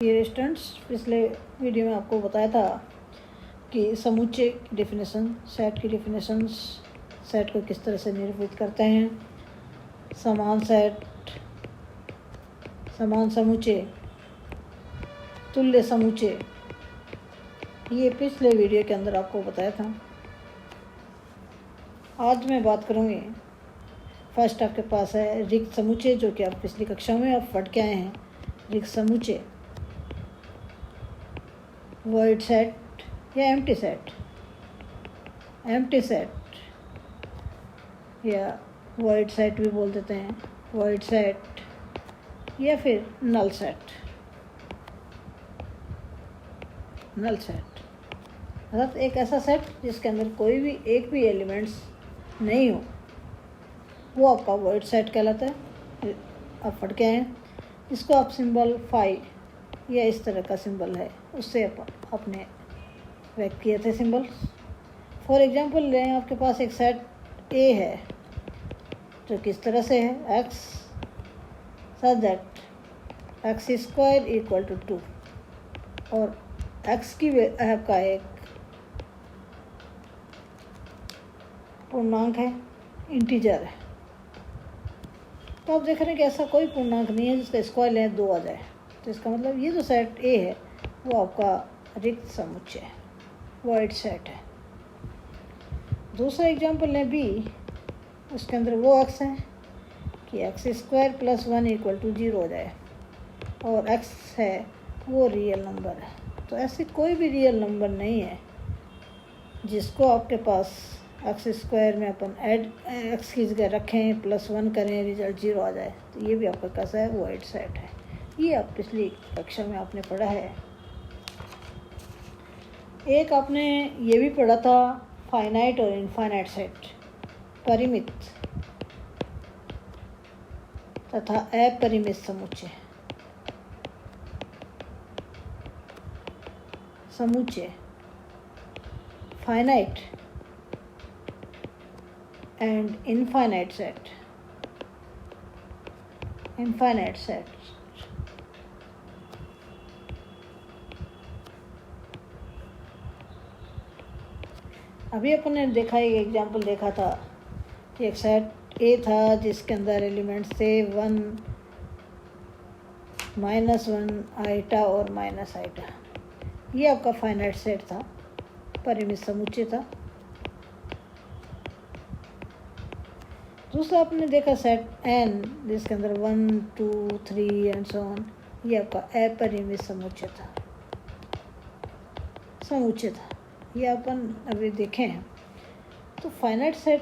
ये स्टूडेंट्स, पिछले वीडियो में आपको बताया था कि समुच्चय की डेफिनेशन, सेट की डेफिनेशंस, सेट को किस तरह से निरूपित करते हैं, समान सेट, समान समुच्चय, तुल्य समुच्चय, ये पिछले वीडियो के अंदर आपको बताया था। आज मैं बात करूँगी, फर्स्ट आपके पास है रिक्त समुच्चय, जो कि आप पिछली कक्षा में आप पढ़ के आए हैं। रिक्त समुच्चय, वॉइड सेट या एम्प्टी सेट, एम्प्टी सेट या वॉइड सेट भी बोल देते हैं, वॉइड सेट या फिर नल सेट। नल सेट अर्थात एक ऐसा सेट जिसके अंदर कोई भी एक भी एलिमेंट्स नहीं हो, वो आपका वॉइड सेट कहलाता है। आप पढ़ के आए हैं। इसको आप सिंबल फाई या इस तरह का सिंबल है, उससे अपने व्यक्त किए थे सिंबल्स। फॉर एग्जांपल लें, आपके पास एक सेट ए है जो किस तरह से है, x such that x square equal to 2 और एक्स की आपका एक पूर्णांक है, इंटीजर है। तो आप देख रहे हैं कि ऐसा कोई पूर्णांक नहीं है जिसका स्क्वायर लें 2 आ जाए। तो इसका मतलब ये जो सेट ए है वो आपका रिक्त समुच्चय है, वॉइड सेट है। दूसरा एग्जांपल लें बी, उसके अंदर वो एक्स है कि x square plus 1 equal to 0 हो जाए और एक्स है वो रियल नंबर है। तो ऐसे कोई भी रियल नंबर नहीं है जिसको आपके पास एक्स स्क्वायर में अपन ऐड एक्स की जगह रखें, प्लस 1 करें, रिजल्ट 0 आ जाए। तो ये भी आपका कैसा है, वॉइड सेट है। ये आप पिछली कक्षा में आपने पढ़ा है। एक आपने ये भी पढ़ा था, फाइनाइट और इनफाइनाइट सेट, परिमित तथा अपरिमित समुच्चय। समुच्चय finite and infinite set, infinite set. अभी अपन ने देखा, एक एग्जांपल देखा था कि एक सेट ए था जिसके अंदर एलिमेंट्स थे 1, -1, आइटा और माइनस आइटा। ये आपका फाइनाइट सेट था, परिमित समुच्चय था। दूसरा आपने देखा सेट एन, जिसके अंदर 1, 2, 3 एंड सो ऑन। ये आपका अपरिमित समुच्चय था, ये अपन अभी देखे हैं। तो फाइनाइट सेट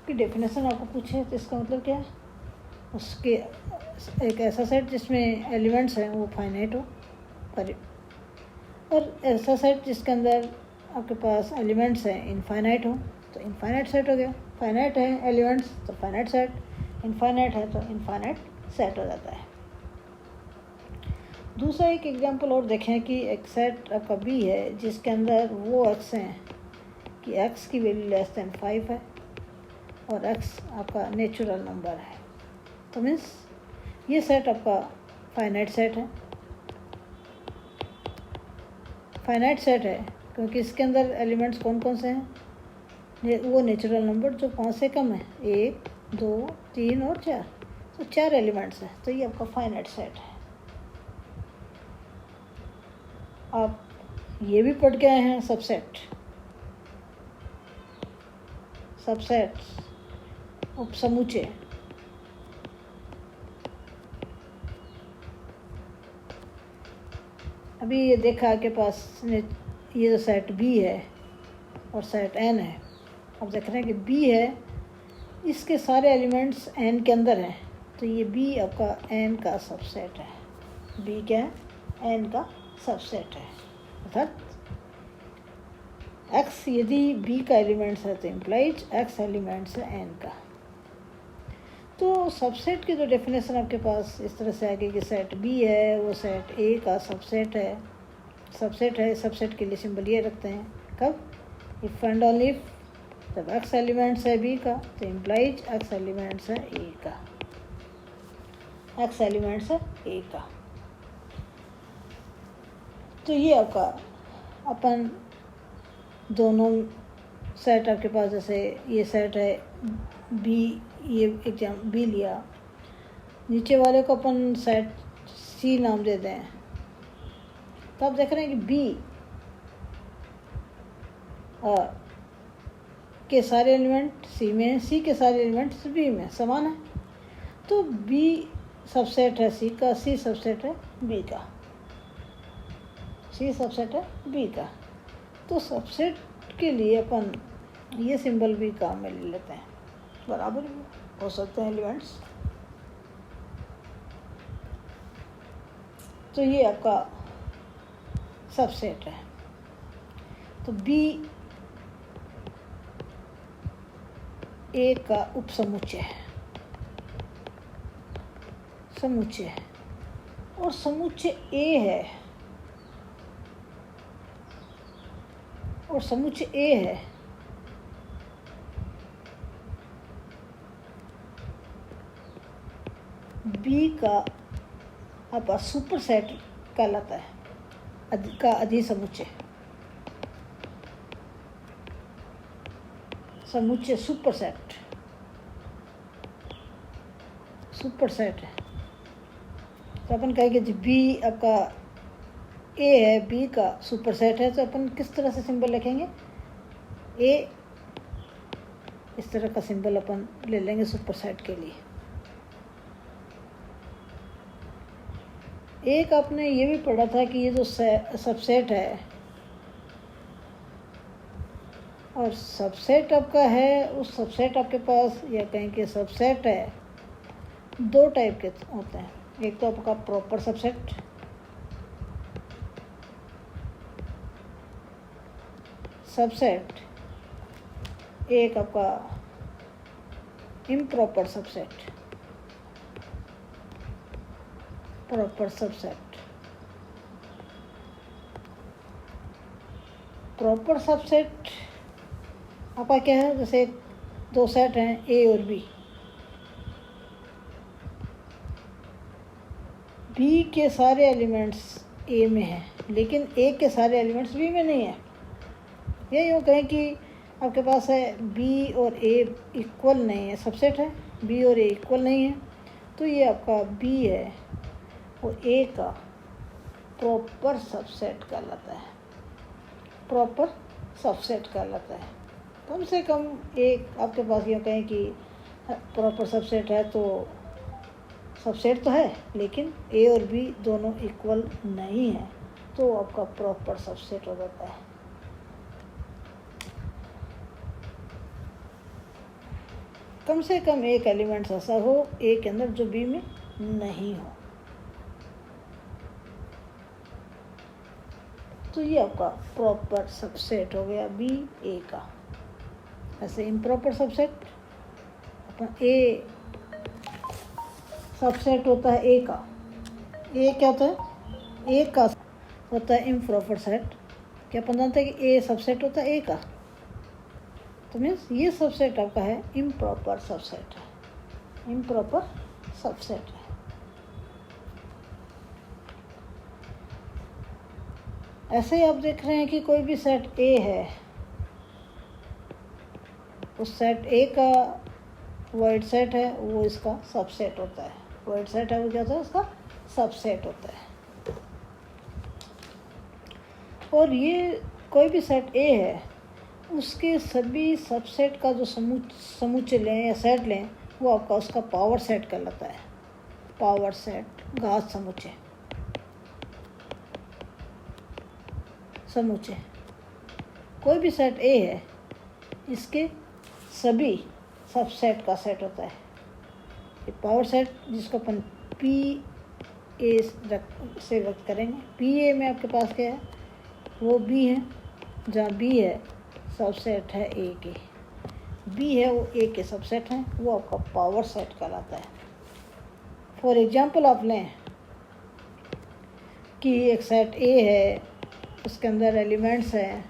की डेफिनेशन आपको पूछे तो इसका मतलब क्या है, उसके एक ऐसा सेट जिसमें एलिमेंट्स हैं वो फाइनाइट हो, और ऐसा सेट जिसके अंदर आपके पास एलिमेंट्स हैं इनफाइनाइट हो, तो इनफाइनाइट सेट हो गया। फाइनाइट है एलिमेंट्स तो फाइनाइट सेट, इनफाइनाइट है तो इनफाइनाइट सेट हो जाता है। दूसरा एक एग्जांपल और देखें कि एक सेट आपका बी है जिसके अंदर वो एक्स हैं कि एक्स की वैल्यू लेस देन 5 है और एक्स आपका नेचुरल नंबर है। तो मीन्स ये सेट आपका फाइनाइट सेट है। फाइनाइट सेट है क्योंकि इसके अंदर एलिमेंट्स कौन कौन से हैं, वो नेचुरल नंबर जो 5 से कम है, 1, 2, 3 और 4। तो 4 एलिमेंट्स हैं, तो ये आपका फाइनाइट सेट है। आप ये भी पढ़ के आए हैं सबसेट, सबसेट्स, उपसमुच्चय। अभी ये देखा आपके पास ये जो सेट बी है और सेट एन है। अब देख रहे हैं कि बी है, इसके सारे एलिमेंट्स एन के अंदर हैं, तो ये बी आपका एन का सबसेट है। बी क्या है, एन का सबसेट है। अर्थात एक्स यदि बी का एलिमेंट्स है तो इम्प्लाइज एक्स एलिमेंट्स है एन का। तो सबसेट की जो डेफिनेशन आपके पास इस तरह से आगे कि सेट बी है वो सेट ए का सबसेट है। सबसेट के लिए सिंबल ये रखते हैं कब, इफ एंड ओनली इफ, जब एक्स एलिमेंट्स है बी का तो इम्प्लाइज एक्स एलिमेंट्स है ए का, एक्स एलिमेंट्स है ए का। तो ये आपका अपन दोनों सेट आपके पास, जैसे ये सेट है बी, ये एग्जाम बी लिया, नीचे वाले को अपन सेट सी नाम दे दें, तो आप देख रहे हैं कि बी के सारे एलिमेंट सी में हैं, सी के सारे एलिमेंट्स बी में समान है। तो बी सबसेट है सी का, सी सबसेट है बी का, सी सबसेट है बी का। तो सबसेट के लिए अपन ये सिंबल भी काम में ले लेते हैं, बराबर भी हो सकते हैं एलिमेंट्स। तो ये आपका सबसेट है। तो बी ए का उपसमुच्चय है, समुच्चय है, और समुच्चय ए है, और समुच्चय ए है बी का आपका सुपर सेट कहलाता है, का अधिसमुच्चय, समुच्चय सुपर सेट, सुपर सेट है। तो अपन कहेंगे कि बी आपका ए है, बी का सुपर सेट है, तो अपन किस तरह से सिंबल लिखेंगे, ए इस तरह का सिंबल अपन ले लेंगे सुपर सेट के लिए। एक आपने ये भी पढ़ा था कि ये जो सबसेट है, और सबसेट आपका है, उस सबसेट आपके पास, या कहें कि सबसेट है, दो टाइप के होते हैं। एक तो आपका प्रॉपर सबसेट, सबसेट, एक आपका improper subset, proper subset. Proper subset आपका क्या है, जैसे दो सेट हैं ए और बी, बी के सारे एलिमेंट्स ए में हैं, लेकिन ए के सारे एलिमेंट्स बी में नहीं है। ये यूँ कहें कि आपके पास है बी और ए इक्वल नहीं है, सबसेट है, बी और ए इक्वल नहीं है, तो ये आपका बी है वो ए का प्रॉपर सबसेट कहलाता है, प्रॉपर सबसेट कहलाता है। कम से कम एक आपके पास यूँ कहें कि प्रॉपर सबसेट है, तो सबसेट तो है, लेकिन ए और बी दोनों इक्वल नहीं है, तो आपका प्रॉपर सबसेट हो जाता है। कम से कम एक एलिमेंट्स ऐसा हो ए के अंदर जो बी में नहीं हो, तो ये आपका प्रॉपर सबसेट हो गया बी ए का। ऐसे इम्प्रॉपर सबसेट, अपन ए सबसेट होता है ए का, ए क्या होता है, ए का होता है इम्प्रॉपर सेट। क्या अपन जानते हैं कि ए सबसेट होता है ए का, तो मीन्स ये सबसेट आपका है इम्प्रॉपर सबसेट है, इम्प्रॉपर सबसेट है। ऐसे ही आप देख रहे हैं कि कोई भी सेट ए है, उस सेट ए का वाइड सेट है, वो इसका सबसेट होता है। वाइड सेट है वो क्या होता है, उसका सबसेट होता है। और ये कोई भी सेट ए है, उसके सभी सबसेट का जो समुच्चय लें या सेट लें, वो आपका उसका पावर सेट कहलाता है, पावर सेट, घात समुच्चय, समुच्चय। कोई भी सेट ए है, इसके सभी सबसेट का सेट होता है। ये पावर सेट जिसको अपन पी ए से व्यक्त करेंगे, पी ए में आपके पास क्या है, वो बी है, जहाँ बी है सबसेट है ए के, बी है वो ए के सबसेट हैं, वो आपका पावर सेट कहलाता है। फॉर एग्जांपल आप लें कि एक सेट ए है, उसके अंदर एलिमेंट्स हैं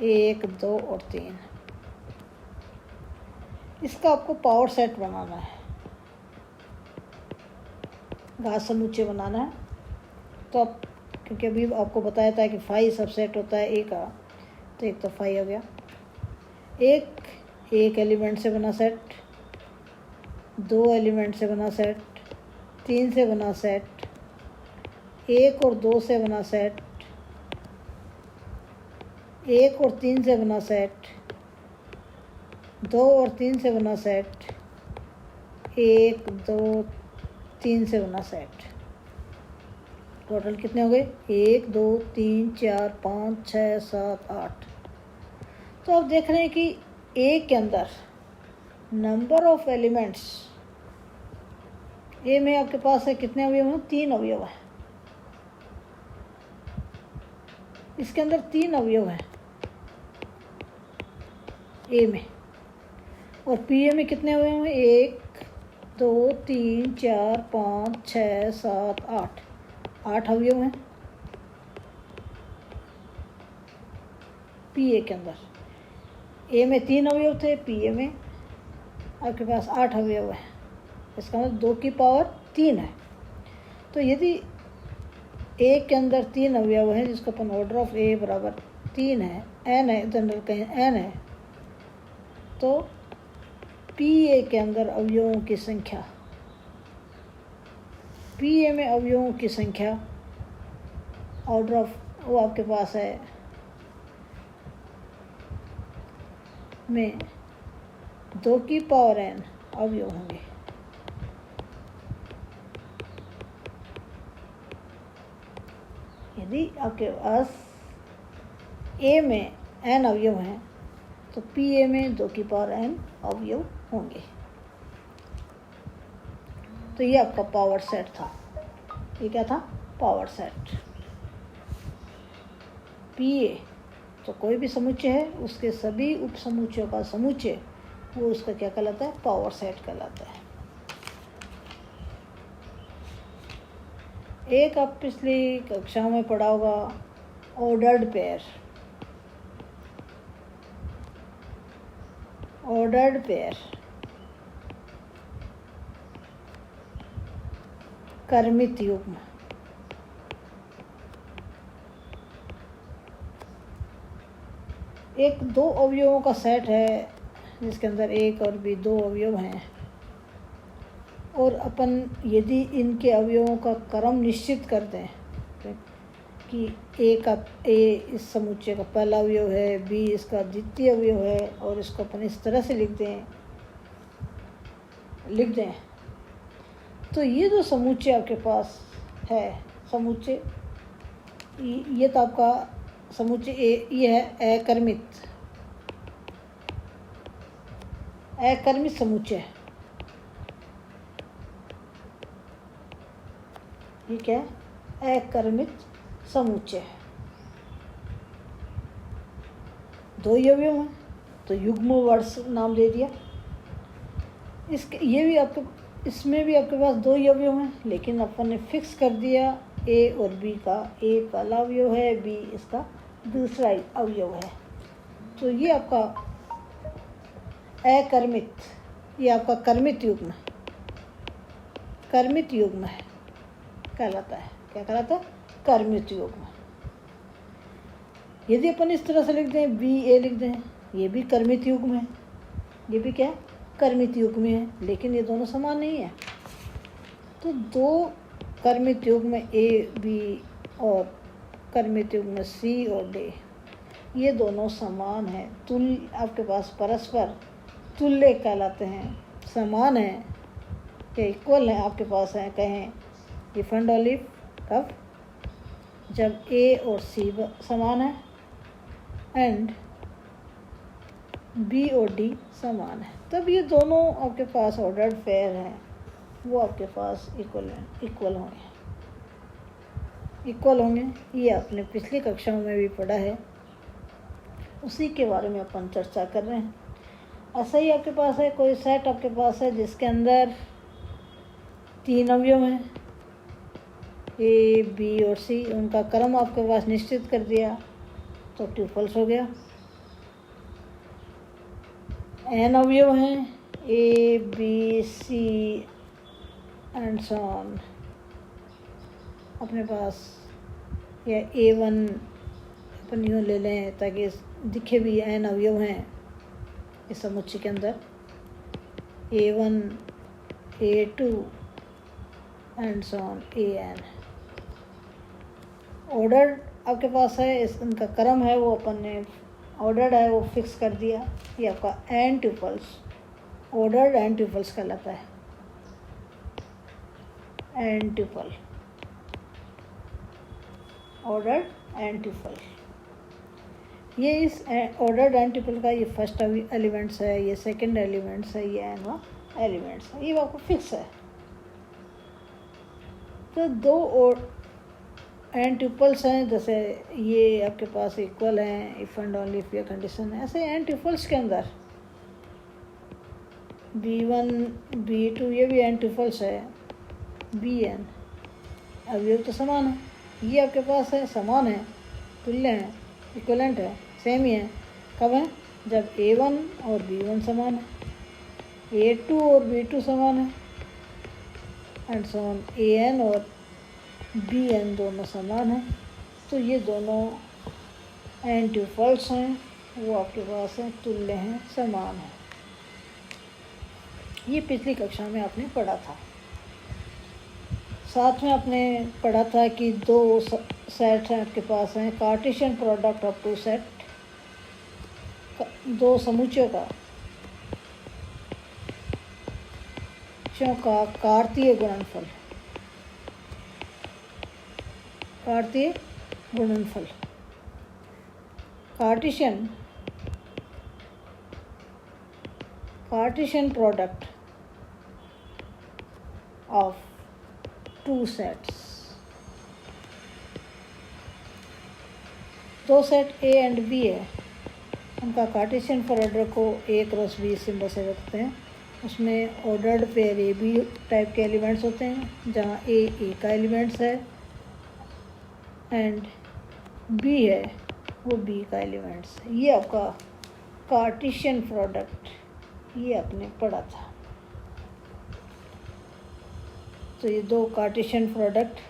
1, 2 और 3। इसका आपको पावर सेट बनाना है, घात समुच्चय बनाना है। तो आप क्योंकि अभी आपको बताया था कि फाई सबसेट होता है ए का, तो एक तो फाई हो गया। एक एलिमेंट से बना सेट, 2 एलिमेंट से बना सेट, 3 से बना सेट, 1 और 2 से बना सेट, 1 और 3 से बना सेट, 2 और 3 से बना सेट, 1 2 3 से बना सेट। टोटल कितने हो गए? 1 2 3 4 5 6 7 8। तो आप देख रहे हैं कि ए के अंदर नंबर ऑफ एलिमेंट्स, ए में आपके पास है कितने अवयव हैं? 3 अवयव हैं। इसके अंदर 3 अवयव हैं ए में। और पी ए में कितने अवयव हैं? 1 2 3 4 5 6 7 8, 8 अवयव हैं पी ए के अंदर। ए में 3 अवयव थे, पी ए में आपके पास 8 अवयव है। इसका मतलब 2 की पावर 3 है। तो यदि ए के अंदर 3 अवयव हैं, जिसको अपन ऑर्डर ऑफ ए बराबर 3 है, एन है, जनरल कहें एन है, तो पी ए के अंदर अवयवों की संख्या, पी ए में अवयवों की संख्या ऑर्डर ऑफ वो आपके पास है में 2 की पावर एन अवयव होंगे। यदि आपके पास ए में एन अवयव हैं तो पी ए में 2 की पावर एन अवयव होंगे। तो ये आपका पावर सेट था। ये क्या था? Power set. पी ए तो कोई भी समुच्चय है, उसके सभी उप समुच्चयों का समुच्चय, वो उसका क्या कहलाता है? पावर सेट कहलाता है। एक आप पिछली कक्षा में पढ़ा होगा ऑर्डर्ड पेयर। ऑर्डर्ड पेयर क्रमित युग्म। एक 2 अवयवों का सेट है जिसके अंदर एक और भी 2 अवयव हैं, और अपन यदि इनके अवयवों का क्रम निश्चित कर दें कि ए इस समुच्चय का पहला अवयव है, बी इसका द्वितीय अवयव है, और इसको अपन इस तरह से लिख दें तो ये जो समुच्चय आपके पास है, समुच्चय ये तो आपका समुच्चय ए, ये है अकर्मित समुच्चय। ठीक है, अकर्मित समुच्चय। 2 अवयव हैं तो युग्म वर्ष नाम दे दिया। इसमें भी आपके पास 2 अवयव हैं, लेकिन अपन ने फिक्स कर दिया ए और बी का। ए पहला अवयव है, बी इसका दूसरा अवयव है। तो ये आपका अकर्मित, ये आपका कर्मित युग्म है कहलाता है। क्या कहलाता है? कर्मित युग्म। यदि अपन इस तरह से लिख दें, बी ए लिख दें, ये भी कर्मित युग्म है। ये भी क्या है? कर्मित युग्म है, लेकिन ये दोनों समान नहीं है। तो 2 कर्मित युग्म ए बी और कर्मित युग्म सी और डी, ये दोनों समान हैं, तुल्य आपके पास परस्पर तुल्य कहलाते हैं, समान हैं, या इक्वल हैं आपके पास हैं। कहें ये फंड ऑलिव कब? जब ए और सी समान है एंड बी और डी समान है, तब ये दोनों आपके पास ऑर्डर्ड पेयर हैं, वो आपके पास इक्वल होंगे। ये आपने पिछली कक्षाओं में भी पढ़ा है, उसी के बारे में अपन चर्चा कर रहे हैं। ऐसा ही आपके पास है कोई सेट आपके पास है जिसके अंदर 3 अवयव हैं, ए बी और सी, उनका क्रम आपके पास निश्चित कर दिया तो ट्यूपल्स हो गया। एन अवयव हैं, a b c and so on, अपने पास या A1 अपन यूँ ले लें ताकि दिखे भी n अवयव हैं इस समुच्चय के अंदर, A1 A2 and so on AN। Order आपके पास है, इस इनका क्रम है वो अपन ने ऑर्डर्ड है वो फिक्स कर दिया। ये आपका n tuples, ordered n tuples कहलाता है, n tuple, ordered n tuple. ये इस ऑर्डर्ड n ट्यूपल का ये फर्स्ट एलिमेंट्स है, ये सेकंड एलिमेंट्स है, ये n एलिमेंट्स है, ये आपको फिक्स है। तो दो n ट्यूपल्स हैं, जैसे ये आपके पास इक्वल हैं इफ़ एंड ओनली इफ ये कंडीशन है, ऐसे n ट्यूपल्स के अंदर B1 B2 ये भी n ट्यूपल्स है, Bn अवयव तो समान है, ये आपके पास है, समान है, तुल्य है, इक्वलेंट है, सेम ही है। कब है? जब A1 और B1 समान है, A2 और B2 समान है, एंड सो ऑन AN और BN दोनों समान हैं। तो ये दोनों n ट्यूपल्स हैं, वो आपके पास हैं, तुल्य हैं, समान हैं। ये पिछली कक्षा में आपने पढ़ा था। साथ में आपने पढ़ा था कि दो सेट हैं आपके पास हैं, Cartesian product of two set, दो समुच्चयों का कार्तीय गुणनफल, कार्तीय गुणनफल, Cartesian product of two sets. दो सेट A एंड B है, उनका कार्टेशियन प्रोडक्ट को A क्रॉस B सिंबल से रखते हैं। उसमें ऑर्डर्ड पेयर AB टाइप के एलिमेंट्स होते हैं, जहाँ A का एलिमेंट्स है एंड B है वो B का एलिमेंट्स है। ये आपका कार्टेशियन प्रोडक्ट, ये आपने पढ़ा था। तो ये दो कार्टेशियन प्रोडक्ट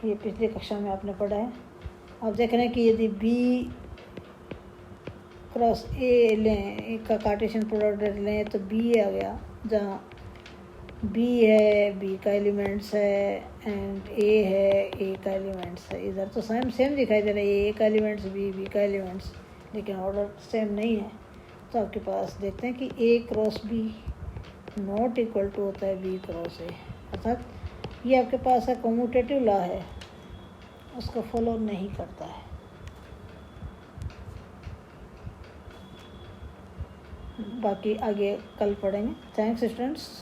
ये पिछली कक्षा में आपने पढ़ा है। आप देख रहे हैं कि यदि B क्रॉस A लें, एक का कार्टेशियन प्रोडक्ट लें तो B आ गया, जहाँ B है B का एलिमेंट्स है एंड A है A का एलिमेंट्स है। इधर तो सेम दिखाई दे रहा है, A का एलिमेंट्स B का एलिमेंट्स, लेकिन ऑर्डर सेम नहीं है। तो आपके पास देखते हैं कि A cross B not equal to होता है B क्रॉस A, अर्थात ये आपके पास है कम्यूटेटिव लॉ है, उसको फॉलो नहीं करता है। बाकी आगे कल पढ़ेंगे। Thanks students.